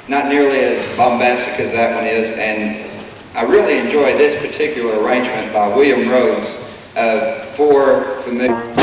not nearly as bombastic as that one is, and I really enjoy this particular arrangement by William Rhodes of four familiar...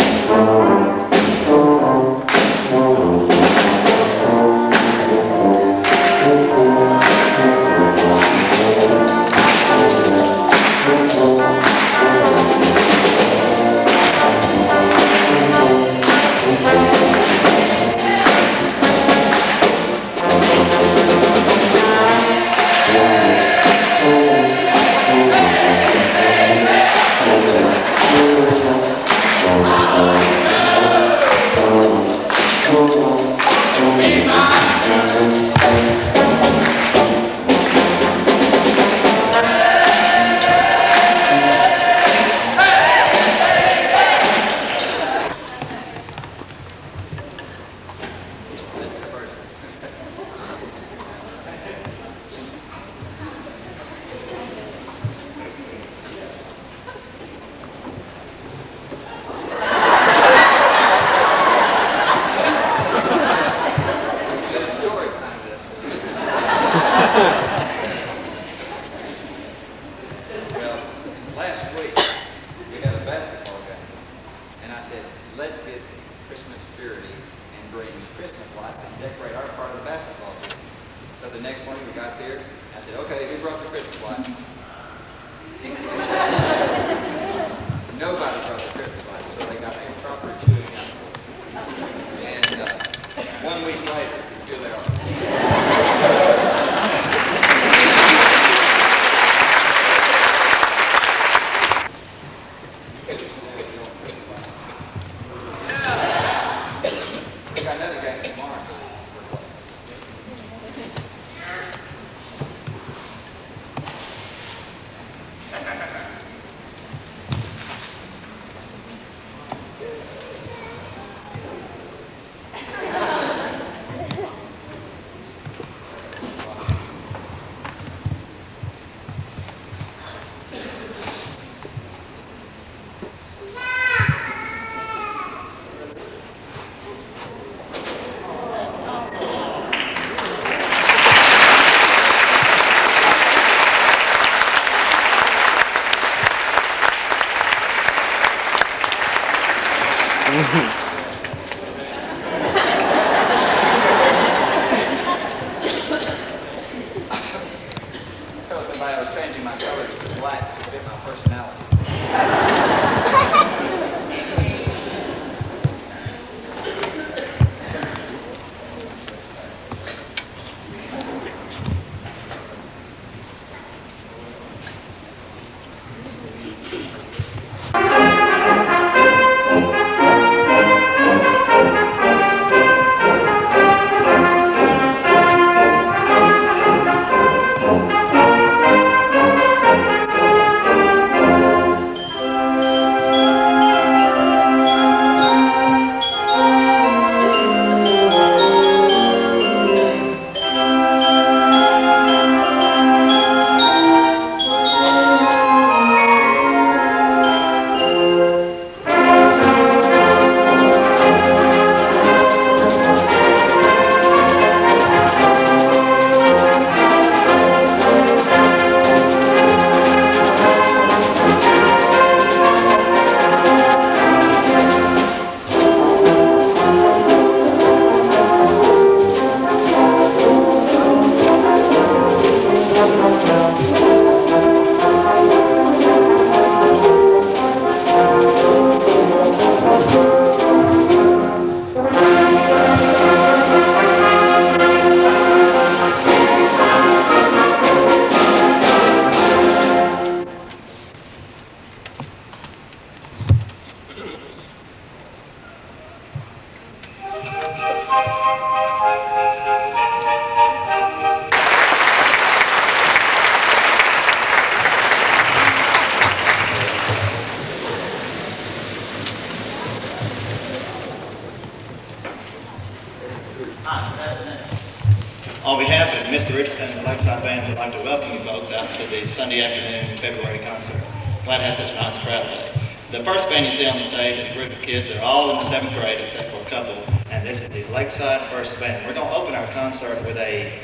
On behalf of Mr. Richardson and the Lakeside Band, we'd like to welcome you folks out to the Sunday afternoon February concert. Glad to have such a nice crowd today. The first band you see on the stage is a group of kids that are all in the 7th grade except for a couple, and this is the Lakeside First Band. We're going to open our concert with a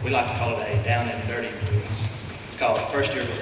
We like to call it a down and dirty blues. It's called First Year Blues.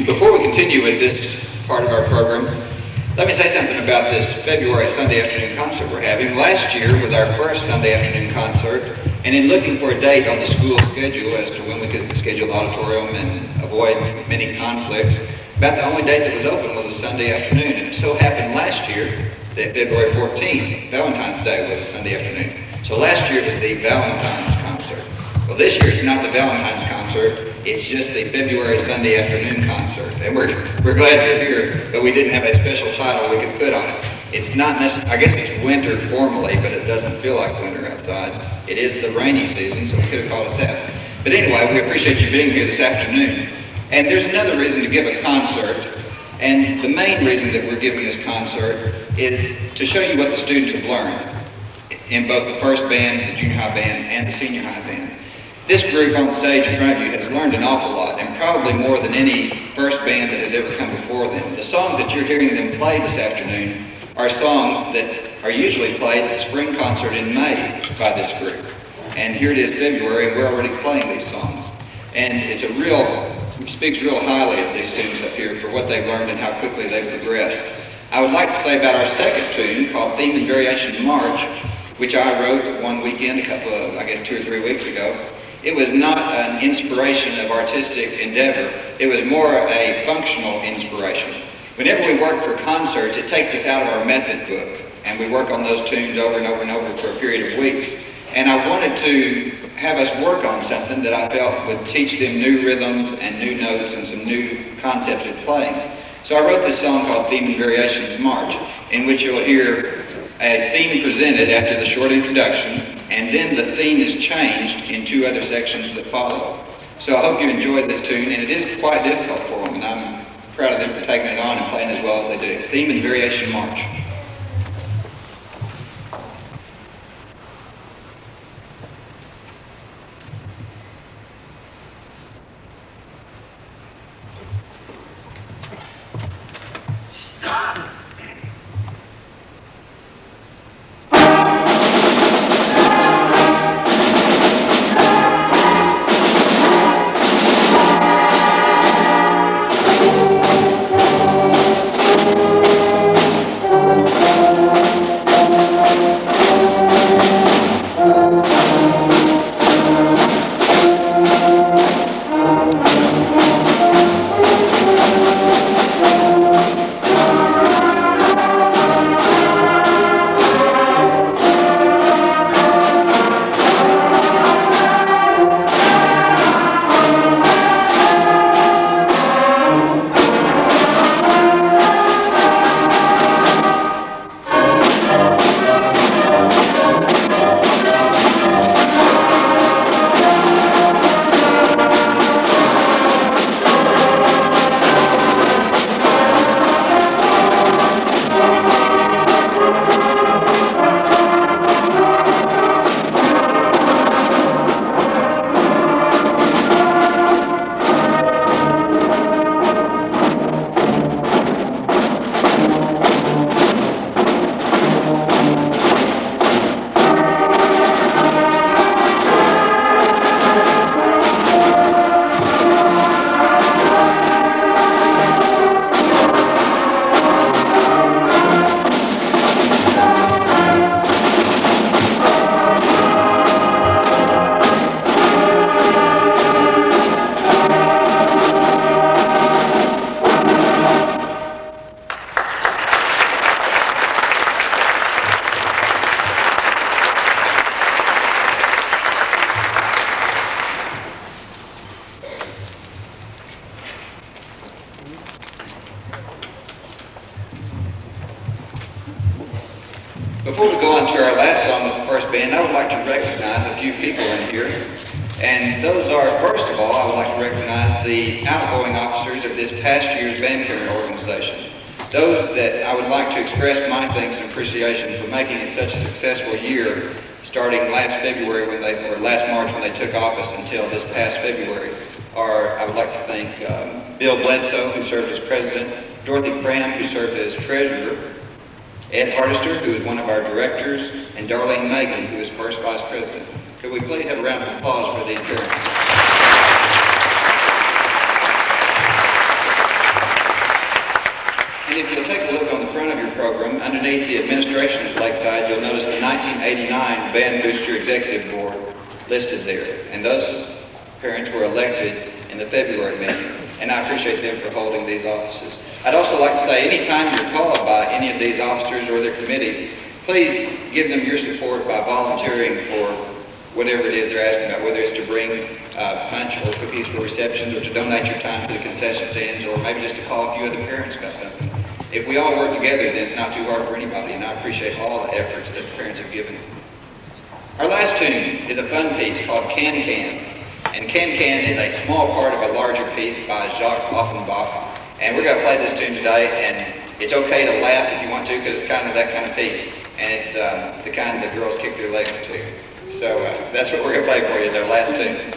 Before we continue with this part of our program, let me say something about this February Sunday afternoon concert we're having. Last year was our first Sunday afternoon concert, and in looking for a date on the school schedule as to when we could schedule the auditorium and avoid many conflicts, about the only date that was open was a Sunday afternoon, and it so happened last year that February 14th, Valentine's Day, was a Sunday afternoon. So last year was the Valentine's concert. Well, this year it's not the Valentine's concert. It's just the February Sunday afternoon concert, and we're glad you're here, but we didn't have a special title we could put on it. It's not necessarily, I guess it's winter formally, but it doesn't feel like winter outside. It is the rainy season, so we could have called it that. But anyway, we appreciate you being here this afternoon. And there's another reason to give a concert, and the main reason that we're giving this concert is to show you what the students have learned in both the first band, the junior high band, and the senior high band. This group on stage in front of you has learned an awful lot, and probably more than any first band that has ever come before them. The songs that you're hearing them play this afternoon are songs that are usually played at the spring concert in May by this group. And here it is February, and we're already playing these songs. And it speaks real highly of these students up here for what they've learned and how quickly they've progressed. I would like to say about our second tune, called Theme and Variation March, which I wrote one weekend, 2 or 3 weeks ago. It was not an inspiration of artistic endeavor. It was more a functional inspiration. Whenever we work for concerts, it takes us out of our method book, and we work on those tunes over and over and over for a period of weeks. And I wanted to have us work on something that I felt would teach them new rhythms and new notes and some new concepts of playing. So I wrote this song called Theme and Variations March, in which you'll hear a theme presented after the short introduction, and then the theme is changed in 2 other sections that follow. So I hope you enjoyed this tune, and it is quite difficult for them, and I'm proud of them for taking it on and playing as well as they do. Theme and Variation March. Before we go on to our last song with the first band, I would like to recognize a few people in here. And those are, first of all, I would like to recognize the outgoing officers of this past year's band camp organization. Those that I would like to express my thanks and appreciation for making it such a successful year, starting last February or last March when they took office until this past February. I would like to thank Bill Bledsoe, who served as president, Dorothy Cram, who served as treasurer, Ed Hardister, who is one of our directors, and Darlene Megan, who is first vice president. Could we please have a round of applause for these parents? And if you'll take a look on the front of your program, underneath the administration at Lakeside, you'll notice the 1989 Band Booster Executive Board listed there. And those parents were elected in the February meeting, and I appreciate them for holding these offices. I'd also like to say, anytime you're called by any of these officers or their committees, please give them your support by volunteering for whatever it is they're asking about, whether it's to bring punch or cookies for receptions, or to donate your time to the concession stands, or maybe just to call a few other parents about something. If we all work together, then it's not too hard for anybody, and I appreciate all the efforts that the parents have given. Our last tune is a fun piece called Can Can. And Can Can is a small part of a larger piece by Jacques Offenbach. And we're going to play this tune today, and it's okay to laugh if you want to, because it's kind of that kind of piece. And it's the kind that girls kick their legs to. So that's what we're going to play for you, is our last tune.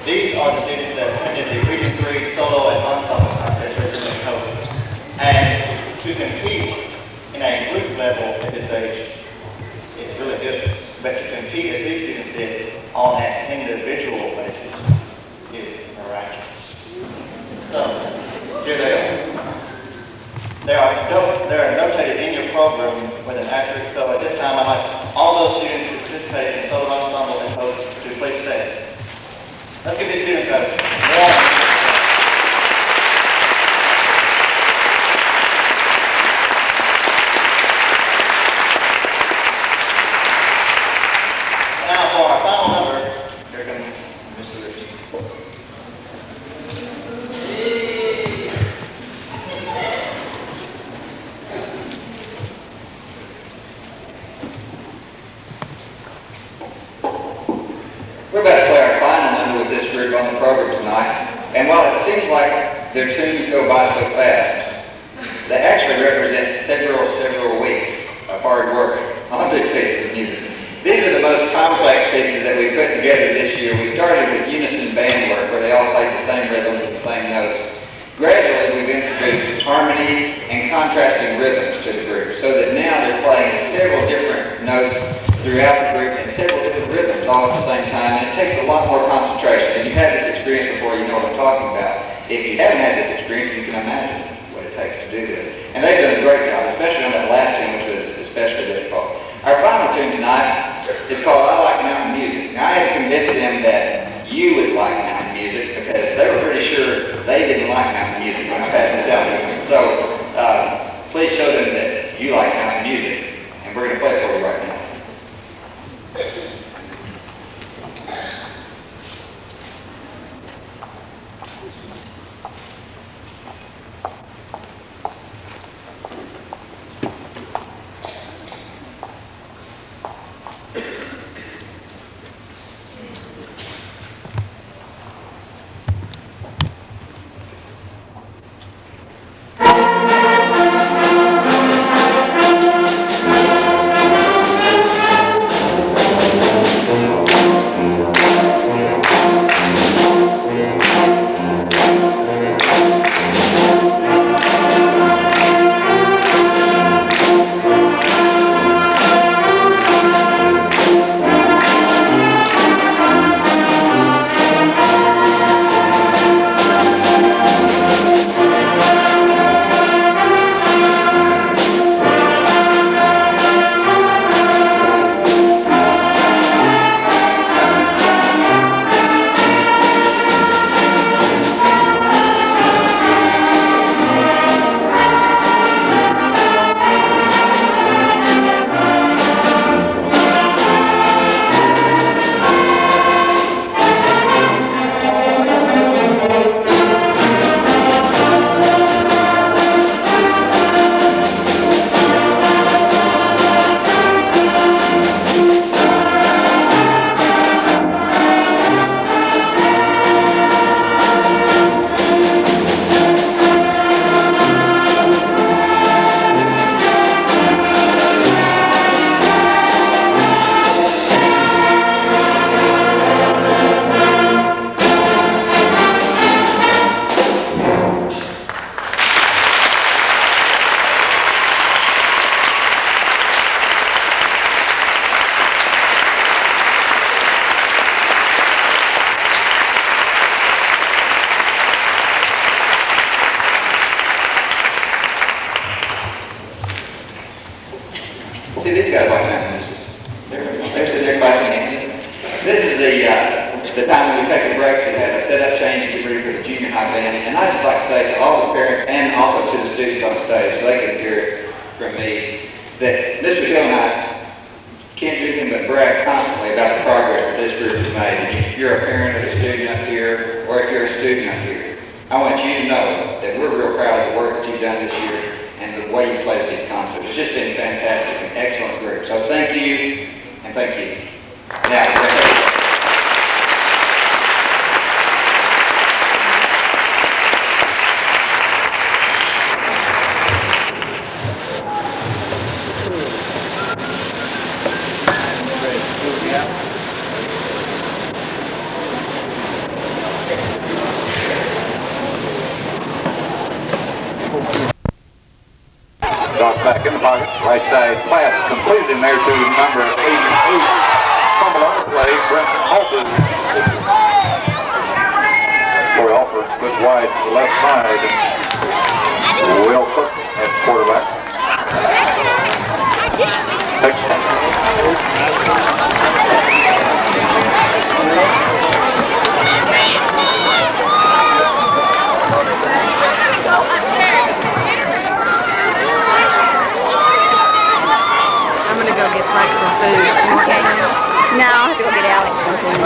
These are the students that attended the Region 3 solo and ensemble contest recently held. And to compete in a group level at this age is really difficult. But to compete as these students did on an individual basis is miraculous. So, here they are. They are notated in your program with an asterisk. So at this time, I'd like all those students who participated in solo ensemble and host to please stand. Let's give these students a warm. Now for our final number, here comes Mr. Richardson. We're about to play our final number with this group on the program tonight, and while it seems like their tunes go by so fast, they actually represent several weeks of hard work on these pieces of music. These are the most complex pieces that we put together this year. We started with unison band work, where they all played the same rhythms and the same notes. Gradually, we've introduced harmony and contrasting rhythms to the group, so that now they're playing several different notes throughout the group and several different rhythms all at the same time, and it takes a lot more concentration. If you've had this experience before, you know what I'm talking about. If you haven't had this experience, you can imagine what it takes to do this. And they've done a great job, especially on that last tune, which was especially difficult. Our final tune tonight is called I Like Mountain Music. Now, I had to convince them that you would like mountain music because they were pretty sure they didn't like mountain music when I passed this out to them. So, please show them that you like mountain music, and we're going to play it for you right now. See, these guys like mountain music. They're sitting there clapping hands. This is the time when we take a break to have a setup change and get ready for the junior high band. And I'd just like to say to all the parents and also to the students on stage, so they can hear it from me, that Mr. Hill and I can't do anything but brag constantly about the progress that this group has made. If you're a parent of a student up here, or if you're a student up here, I want you to know that we're real proud of the work that you've done this year and the way you played these concerts. It's just been fantastic and excellent group. So thank you, and thank you. Now, in the pocket. Right side pass completed in there to number 88. Fumble on the play. Brent Alford. Corey Alford split wide to the left side. Will Cook at quarterback. I'm gonna go get Frank some food. You want anything? No, I'll have to go get Alex something.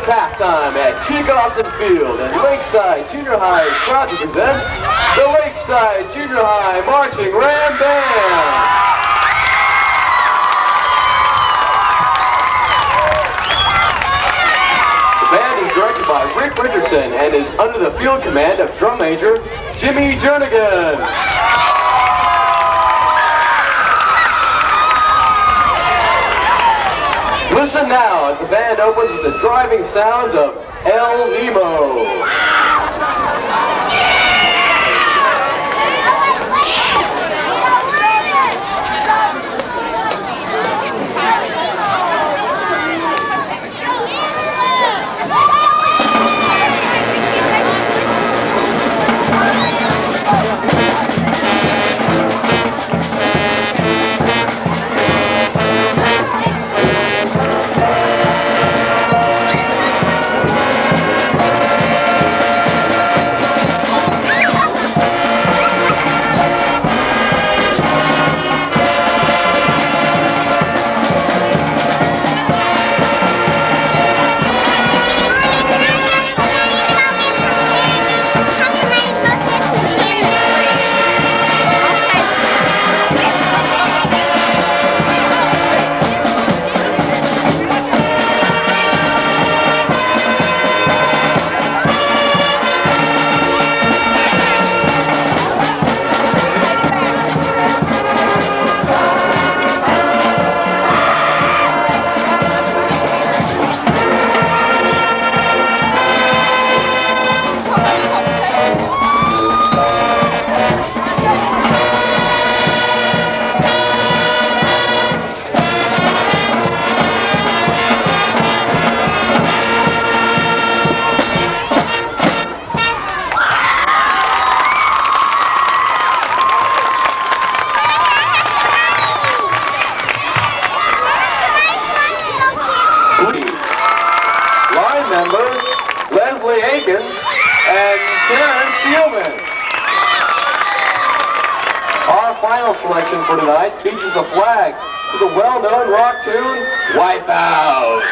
Halftime at Chica Austin Field, and Lakeside Junior High is proud to present the Lakeside Junior High Marching Ram Band. The band is directed by Rick Richardson and is under the field command of drum major Jimmy Jernigan. Listen now as the band opens with the driving sounds of El Nemo. Our final selection for tonight features the flags to the well-known rock tune, Wipeout.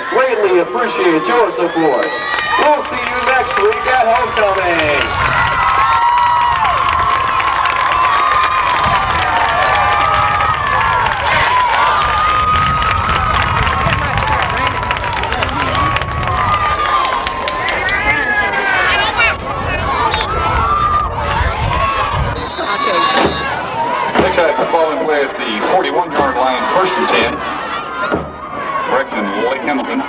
greatly appreciate your support. We'll see you next week at homecoming. Lakeside football in play at the 41-yard line, 1st and 10. Brecken and Lloyd Hamilton.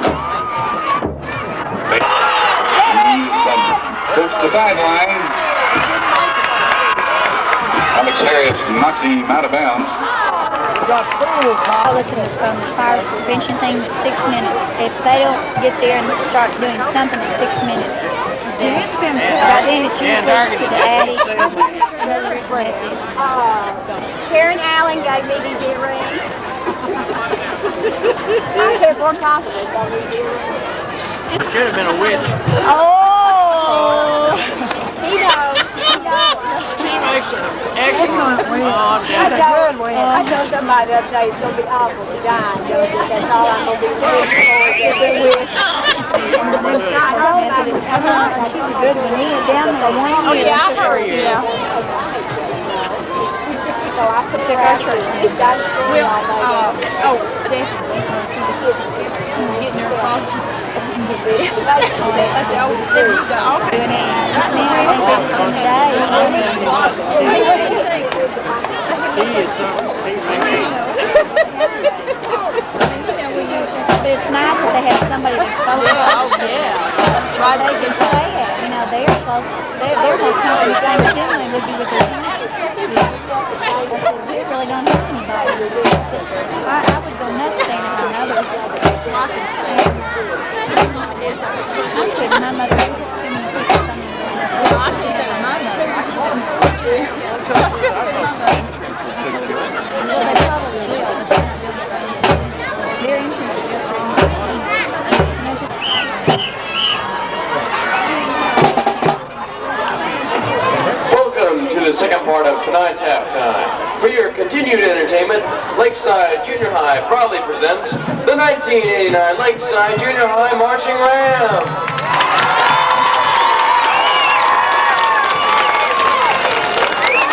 Goes to the sideline. Alex Harris knocks him out of bounds. I listen to the fire prevention thing at 6 minutes. If they don't get there and start doing something at 6 minutes, then by then it's usually to the attic. Karen Allen gave me these earrings. I have more confidence on these earrings. Should have been a witch. Oh! He knows. He knows. She makes an excellent I told somebody the other day it's going to be awful to die. That's all I'm going to do. It's a wish. She's a good one. He was down there one year. Oh, yeah, I heard you. Yeah. So I put Took our church It got school all day. Stephanie. Getting her coffee. That's the old city. Doing it. Not married. They've been some days. He is something. But it's nice if they have somebody that's so close to them. Why they can say it. You know, they're close. They're more comfortable staying with them than they would be with their parents. We really don't have anybody. I would go nuts staying around others. I can stand. I said my mother was too many people coming around. I can tell my mother. I can very interesting. Welcome to the second part of tonight's halftime. For your continued entertainment, Lakeside Junior High proudly presents the 1989 Lakeside Junior High Marching Ram.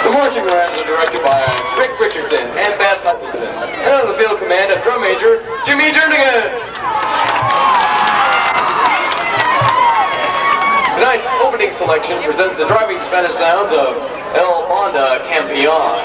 The marching rams are directed by Rick Richardson and Bass Hutchinson, and under the field command of Drum Major Jimmy Jernigan. Tonight's opening selection presents the driving Spanish sounds of El Honda Campeon.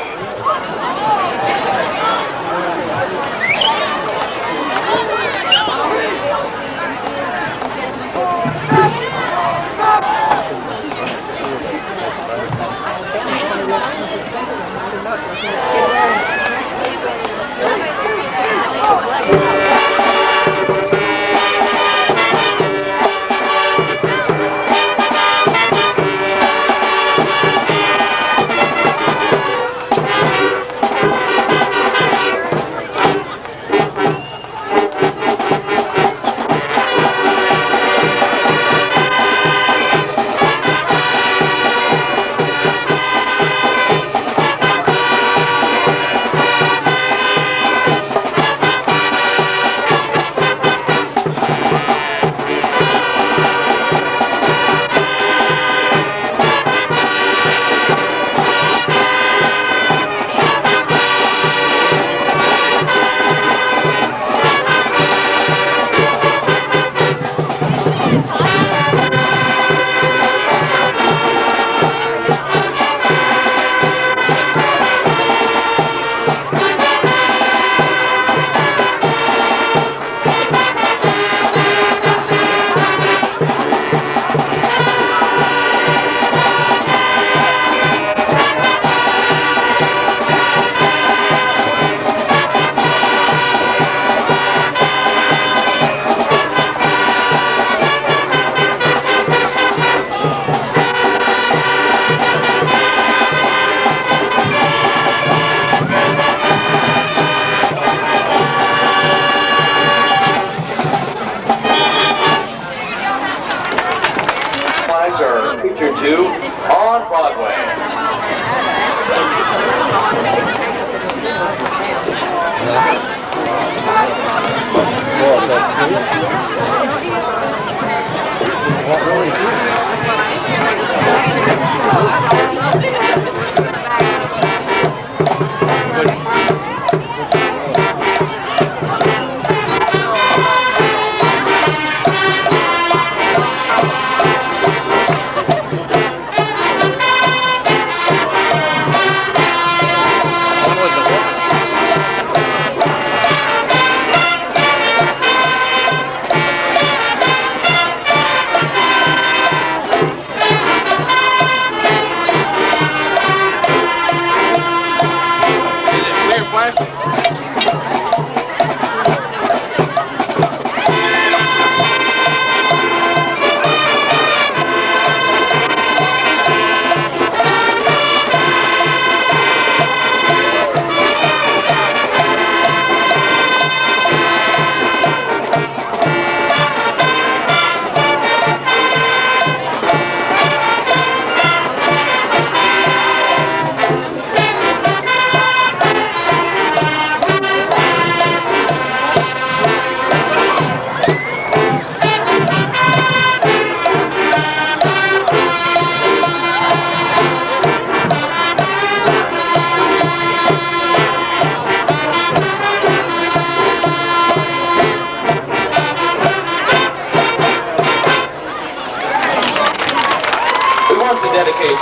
Are featured to on Broadway.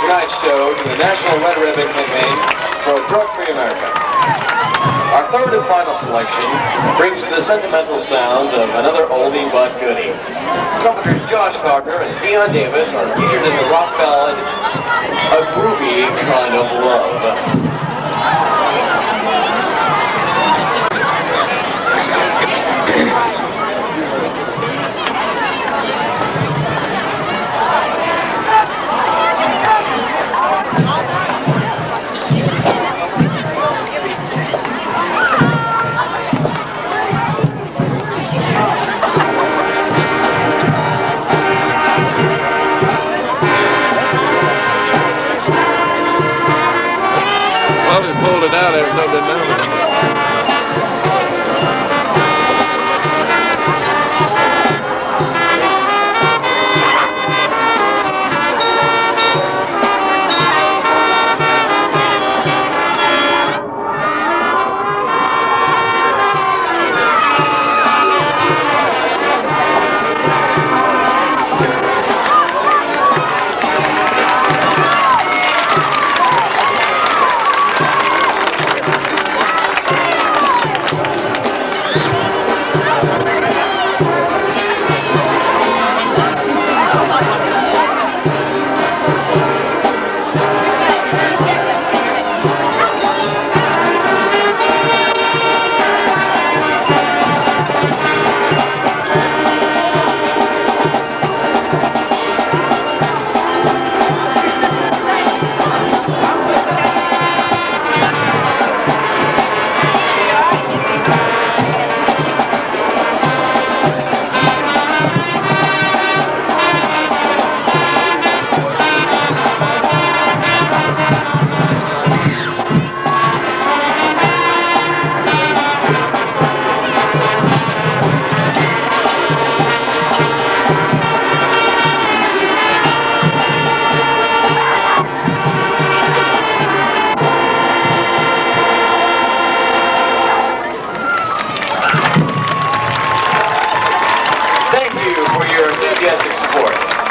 Tonight's show to the National Red Ribbon Campaign for a Drug-Free America. Our third and final selection brings the sentimental sounds of another oldie but goodie. Trumpeters Josh Gardner and Dion Davis are featured in the rock ballad, A Groovy Kind of Love. Probably pulled it out every time they know it.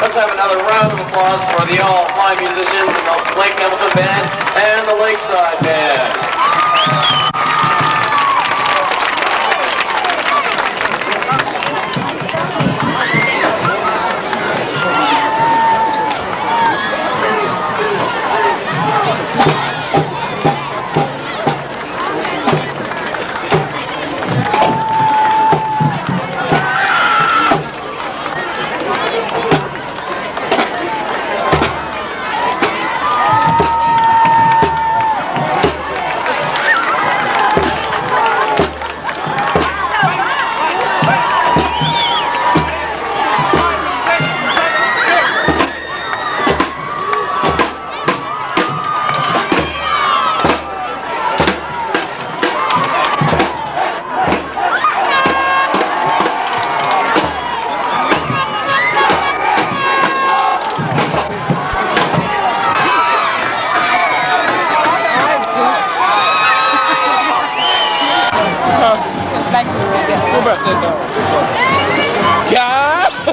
Let's have another round of applause for the all-fine musicians in the Lake Hamilton Band and the Lakeside Band.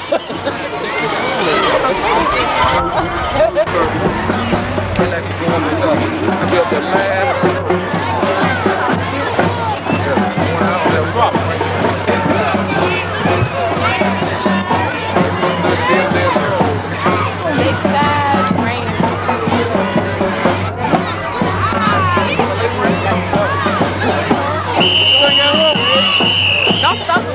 I built that man. Don't stop it.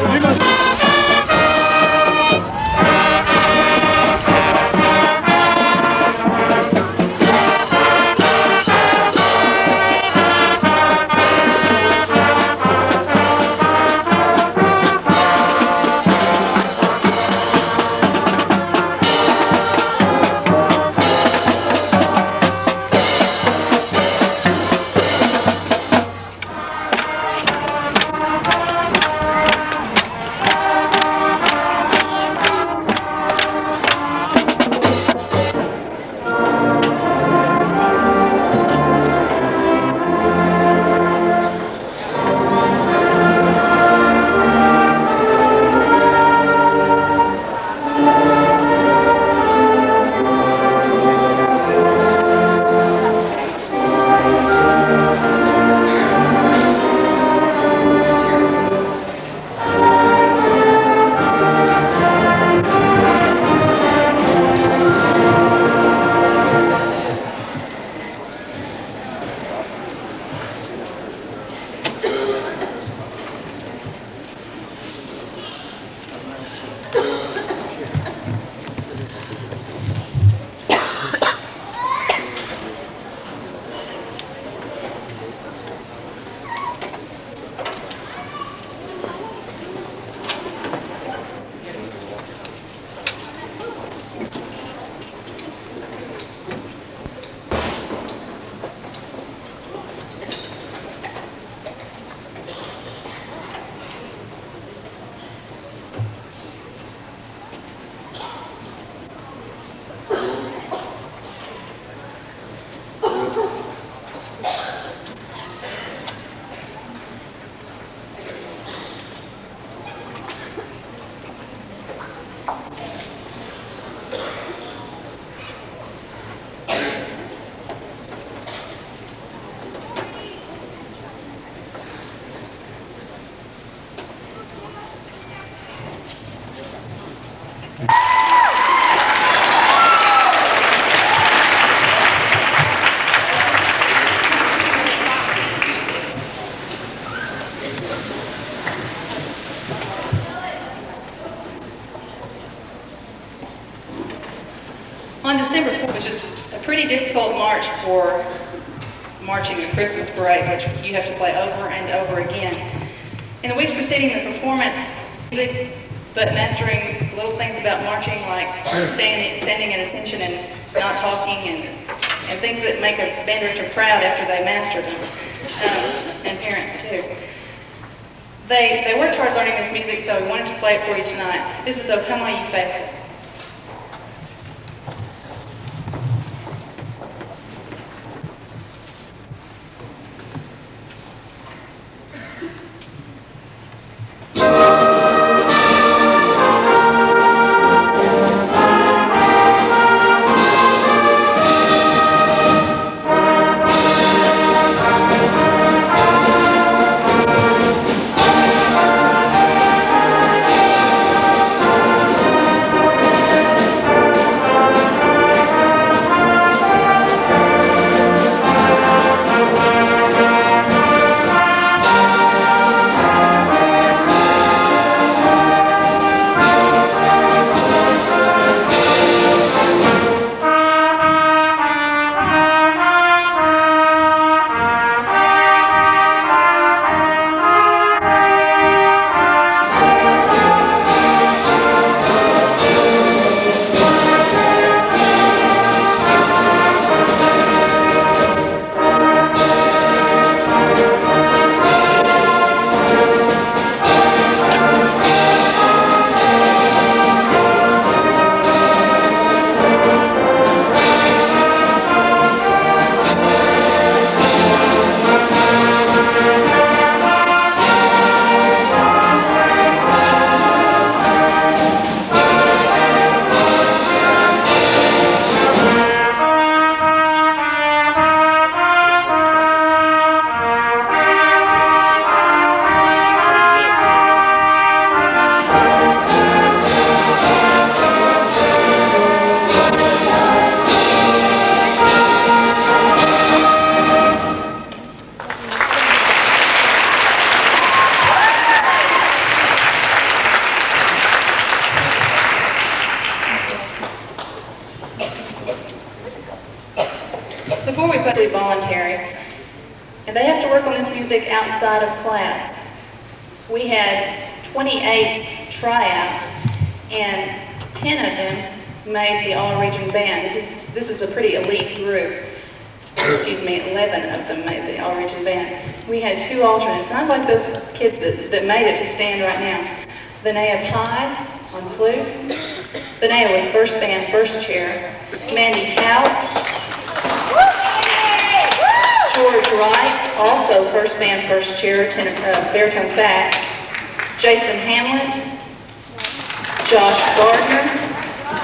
On December 4th, which is a pretty difficult march for marching a Christmas parade, which you have to play over and over again. In the weeks preceding the performance, music, but mastering little things about marching like standing at attention and not talking and things that make a band director proud after they master them, and parents too. They worked hard learning this music, so we wanted to play it for you tonight. This is O Come All Ye Faithful. before we put it voluntary, and they have to work on this music outside of class. We had 28 tryouts, and 10 of them made the all-region band. This is a pretty elite group. Excuse me, 11 of them made the all-region band. We had 2 alternates, and I'd like those kids that made it to stand right now. Linnea Hyde on flute. Linnea was first band, first chair. Mandy Couch. George Wright, also first band, first chair, baritone sax. Jason Hamlet. Josh Gardner,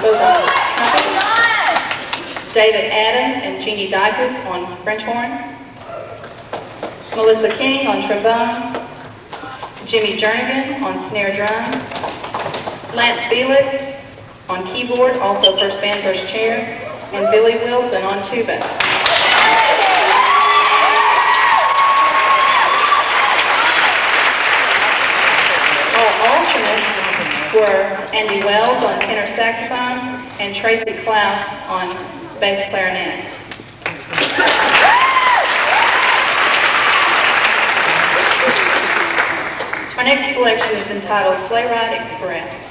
both on trumpet. David Adams and Jeannie Dykus on French horn. Melissa King on trombone. Jimmy Jernigan on snare drum. Lance Felix on keyboard, also first band, first chair. And Billy Wilson on tuba. Our alternates were Andy Wells on tenor saxophone and Tracy Klaus on bass clarinet. Our next selection is entitled Sleigh Ride Express.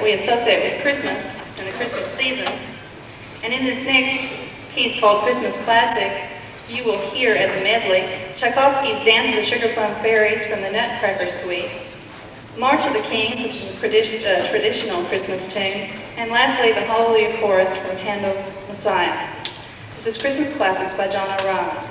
We associate with Christmas and the Christmas season. And in this next piece called Christmas Classic, you will hear as a medley Tchaikovsky's Dance of the Sugar Plum Fairies from the Nutcracker Suite, March of the Kings, which is a traditional Christmas tune, and lastly the Hallelujah Chorus from Handel's Messiah. This is Christmas Classics by Donna Ryan.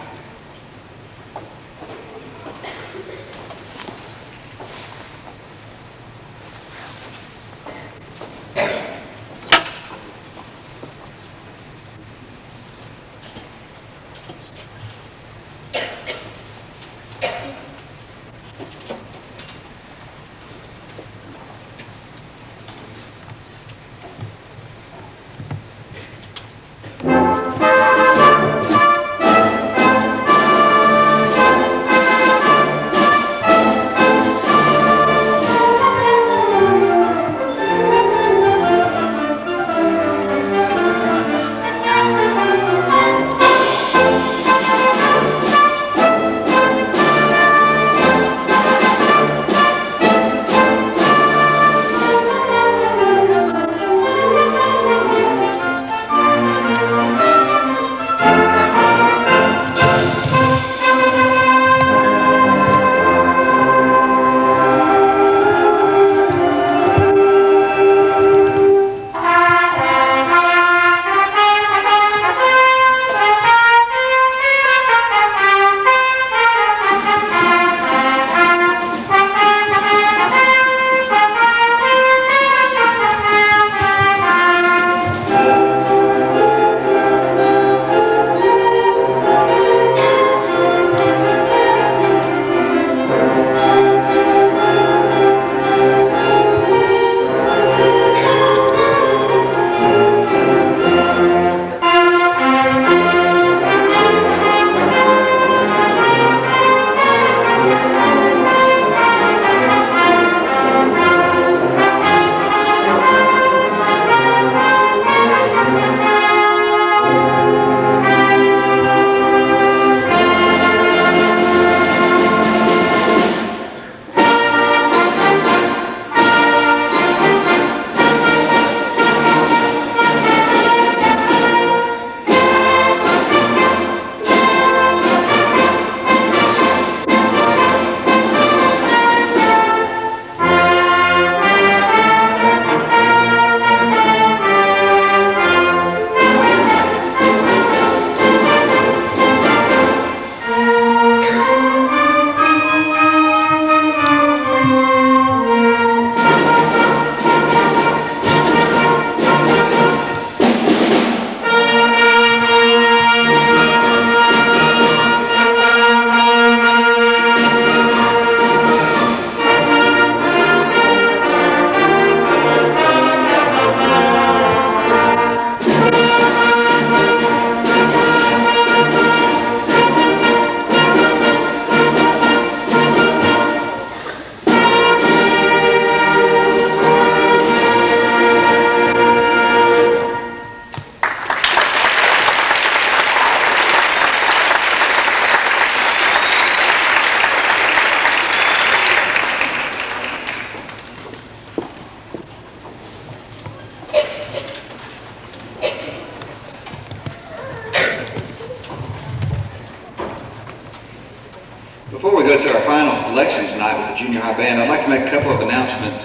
Before we go to our final selection tonight with the junior high band, I'd like to make a couple of announcements.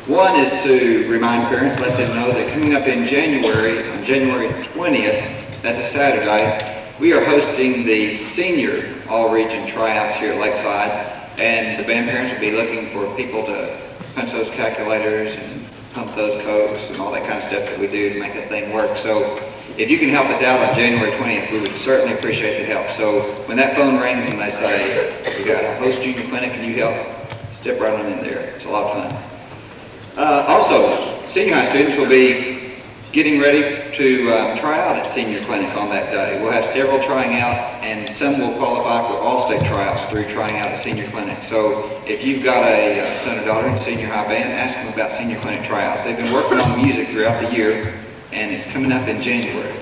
One is to remind parents, let them know that coming up in January, on January 20th, that's a Saturday, we are hosting the senior all-region tryouts here at Lakeside, and the band parents will be looking for people to punch those calculators and pump those cokes and all that kind of stuff that we do to make the thing work. So if you can help us out on January 20th, we would certainly appreciate the help. So when that phone rings and they say, we got a host junior clinic, can you help? Step right on in there. It's a lot of fun. Also, senior high students will be getting ready to try out at senior clinic on that day. We'll have several trying out, and some will qualify for all-state tryouts through trying out at senior clinic. So if you've got a son or daughter in senior high band, ask them about senior clinic tryouts. They've been working on music throughout the year, and it's coming up in January.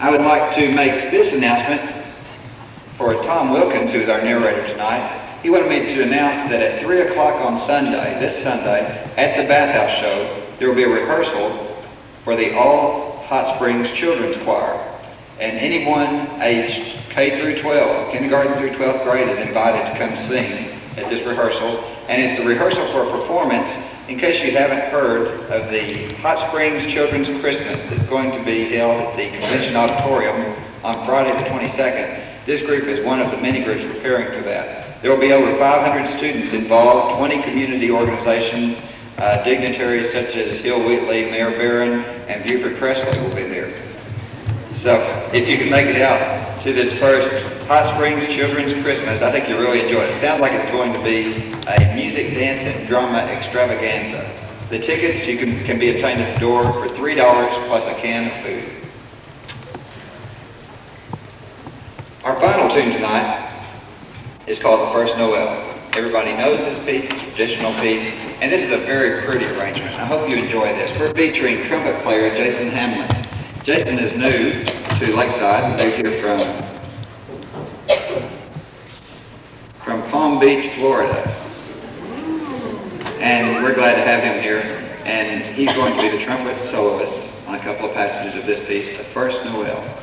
I would like to make this announcement for Tom Wilkins, who is our narrator tonight. He wanted me to announce that at 3 o'clock on Sunday, this Sunday, at the Bathhouse Show, there will be a rehearsal for the All Hot Springs Children's Choir. And anyone aged K through 12, kindergarten through 12th grade, is invited to come sing at this rehearsal. And it's a rehearsal for a performance, in case you haven't heard, of the Hot Springs Children's Christmas that's going to be held at the Convention Auditorium on Friday the 22nd. This group is one of the many groups preparing for that. There will be over 500 students involved, 20 community organizations, dignitaries such as Hill Wheatley, Mayor Barron, and Buford Presley will be there. So if you can make it out to this first Hot Springs Children's Christmas, I think you'll really enjoy it. It sounds like it's going to be a music, dance, and drama extravaganza. The tickets can be obtained at the door for $3 plus a can of food. Our final tune tonight is called The First Noel. Everybody knows this piece, it's a traditional piece, and this is a very pretty arrangement. I hope you enjoy this. We're featuring trumpet player Jason Hamlin. Jason is new to Lakeside, moved here from Palm Beach, Florida. And we're glad to have him here, and he's going to be the trumpet soloist on a couple of passages of this piece, The First Noel.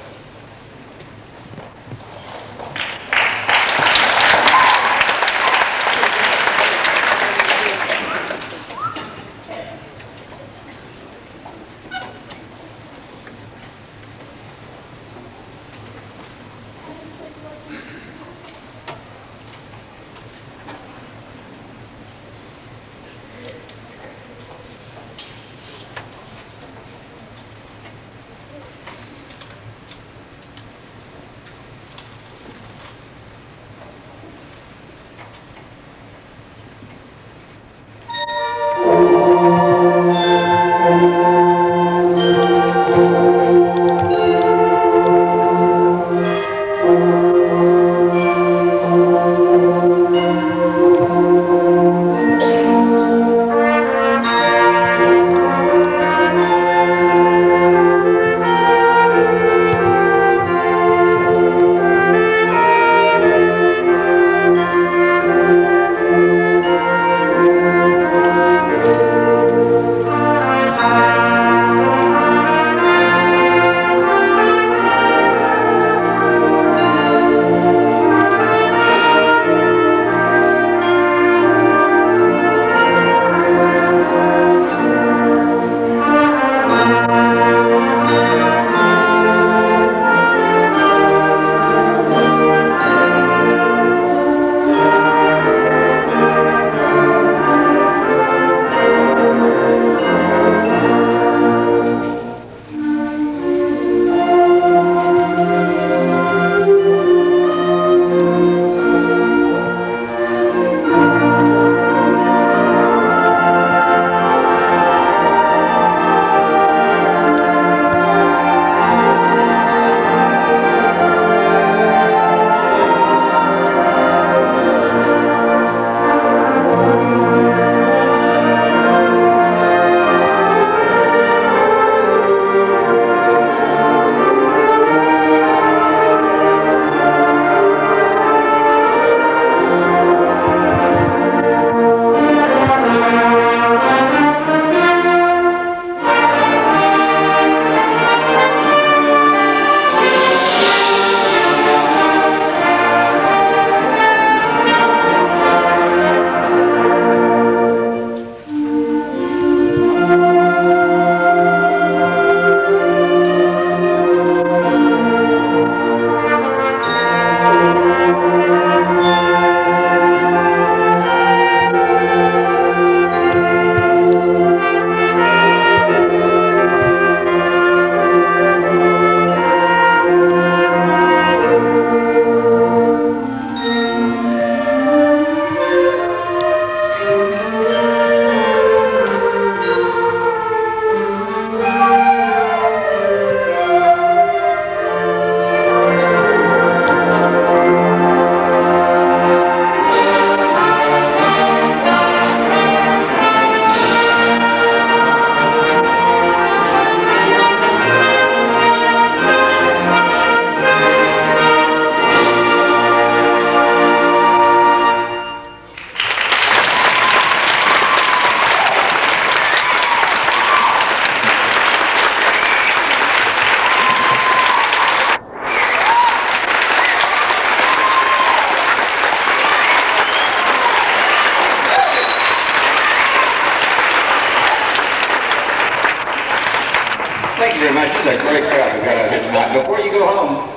you very much. This is a great crowd we've got out here tonight. Before you go home,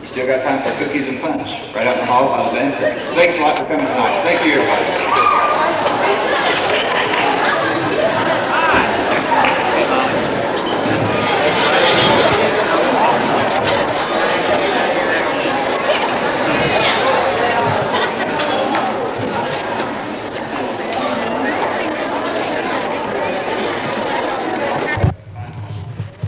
you still got time for cookies and punch right out in the hall by the band. Thanks a lot for coming tonight. Thank you, everybody.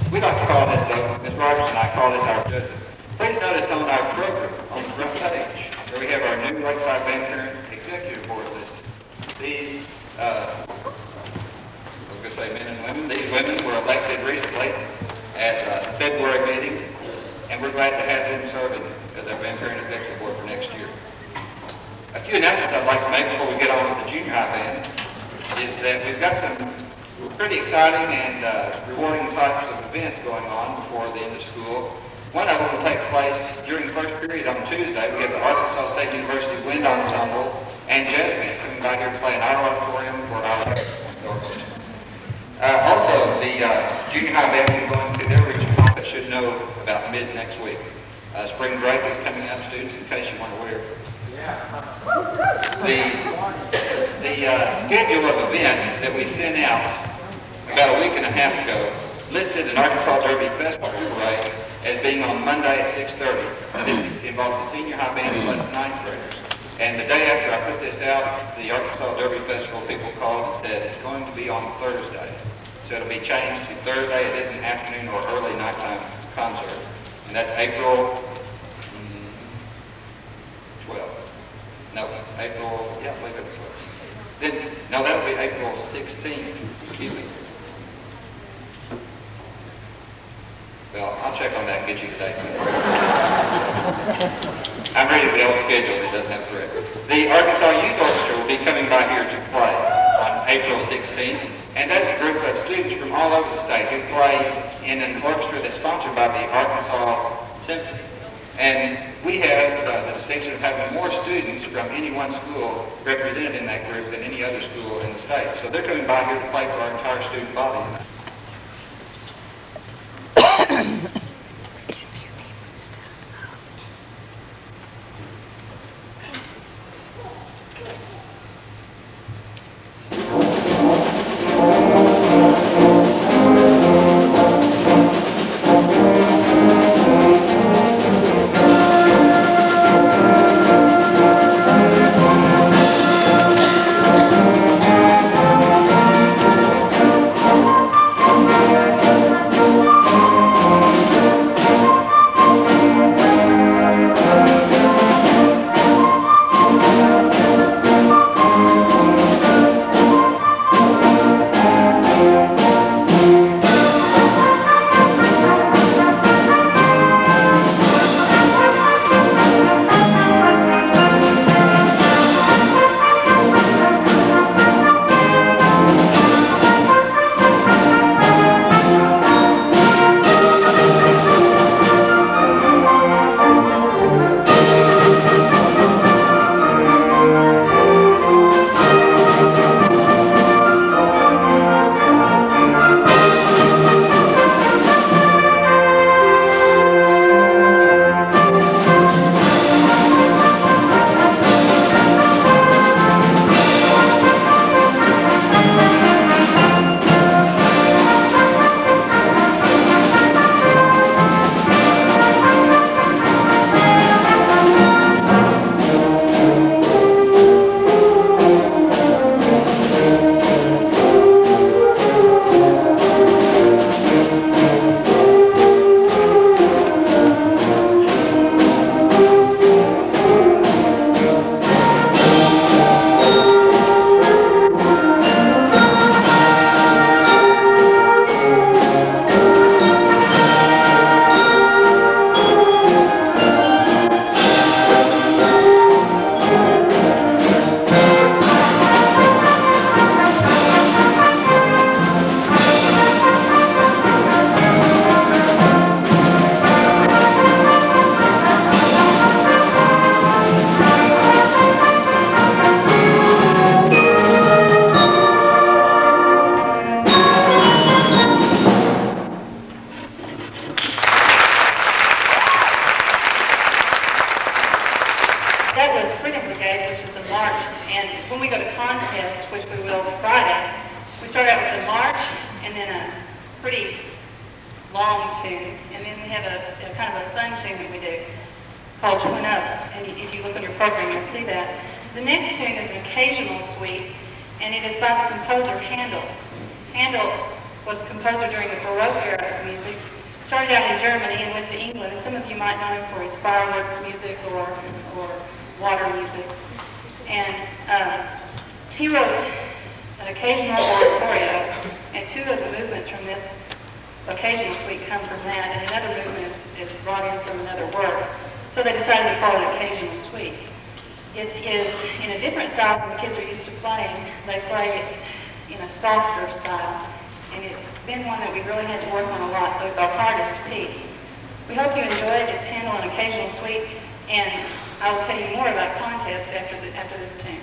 We like to call this, Ms. Rogers and I call this our judges. Please notice on our program, on the front page, where we have our new Lakeside Band Parent Executive Board listed. These, I was going to say men and women, these women were elected recently at the February meeting, and we're glad to have them serving as our Band Parent Executive Board for next year. A few announcements I'd like to make before we get on with the junior high band is that we've got some pretty exciting and rewarding types of events going on before the end of school. One of them will take place during the first period on Tuesday. We have the Arkansas State University Wind Ensemble and Jazz Band coming by here to play in our auditorium for our also, the junior high band will be going to their regional that should know about mid next week. Spring break is coming up, students, in case you want to wear. The schedule of events that we sent out about a week and a half ago listed an Arkansas Derby Festival Parade as being on Monday at 6:30. Now, this involves the senior high band plus ninth graders. And the day after I put this out, the Arkansas Derby Festival people called and said it's going to be on Thursday. So it'll be changed to Thursday. It is an afternoon or early nighttime concert. And that's April 12th. No, April, yeah, I believe it was. Then, no, that'll be April 16th. Excuse me. Well, I'll check on that and get you the date. I'm reading the old schedule and it doesn't have correct. The Arkansas Youth Orchestra will be coming by here to play on April 16th. And that's a group of students from all over the state who play in an orchestra that's sponsored by the Arkansas Symphony. And we have the distinction of having more students from any one school represented in that group than any other school in the state. So they're coming by here to play for our entire student body. That was Freedom Brigade, which is the march. And when we go to contests, which we will Friday, we start out with the march and then a pretty long tune. And then we have a kind of a fun tune that we do called Twin Ups. And if you look on your program, you'll see that. The next tune is an occasional suite, and it is by the composer Handel. Handel was a composer during the Baroque era of music. Started out in Germany and went to England, and some of you might know him for his fireworks music or water music. And he wrote an occasional oratorio, and two of the movements from this occasional suite come from that, and another movement is brought in from another work. So they decided to call it occasional suite. It is in a different style than the kids are used to playing. They play it in a softer style, and it's been one that we really had to work on a lot. So it's our hardest piece. We hope you enjoy it. It's Handel an occasional suite, and I will tell you more about contests after this tune.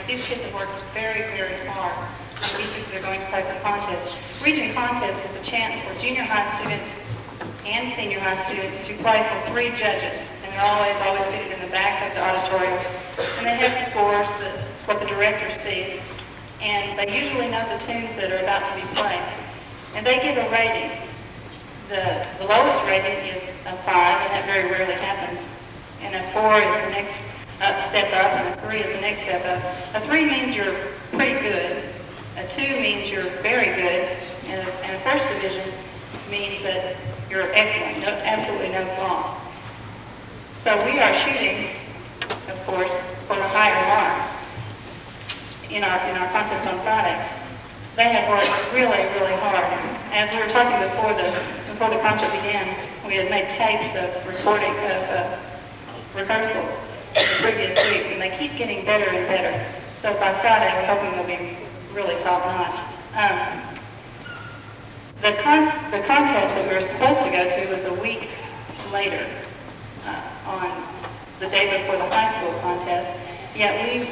These kids have worked very, very hard on pieces they're going to play for contest. Region contest is a chance for junior high students and senior high students to play for 3 judges. And they're always seated in the back of the auditorium. And they have scores, what the director sees. And they usually know the tunes that are about to be played. And they give a rating. The lowest rating is a 5, and that very rarely happens. And a 4 is the next step up, and a 3 is the next step up. A 3 means you're pretty good. A 2 means you're very good. And a first division means that you're excellent, absolutely no flaw. So we are shooting, of course, for the higher marks in our contest on Friday. They have worked really, really hard. As we were talking before the concert began, we had made tapes of recording of rehearsal the previous week, and they keep getting better and better. So by Friday, we're hoping they'll be really top notch. The contest that we were supposed to go to was a week later, on the day before the high school contest. Yet we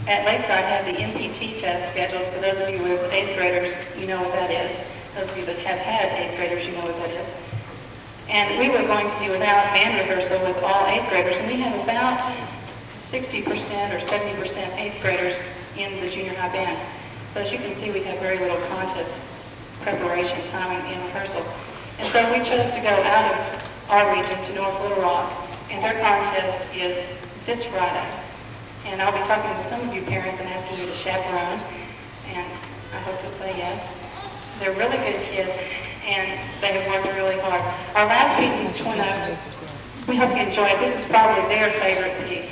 at Lakeside have the MPT test scheduled. For those of you with 8th graders, you know what that is. Those of you that have had 8th graders, you know what that is. And we were going to be without band rehearsal with all 8th graders, and we have about 60% or 70% 8th graders in the junior high band. So as you can see, we have very little contest preparation time in rehearsal. And so we chose to go out of our region to North Little Rock, and their contest is this Friday. And I'll be talking to some of you parents and asking you to chaperone, and I hope you'll say yes. They're really good kids, and they have worked really hard. Our last piece is Twin Oaks. We hope you enjoy it. This is probably their favorite piece.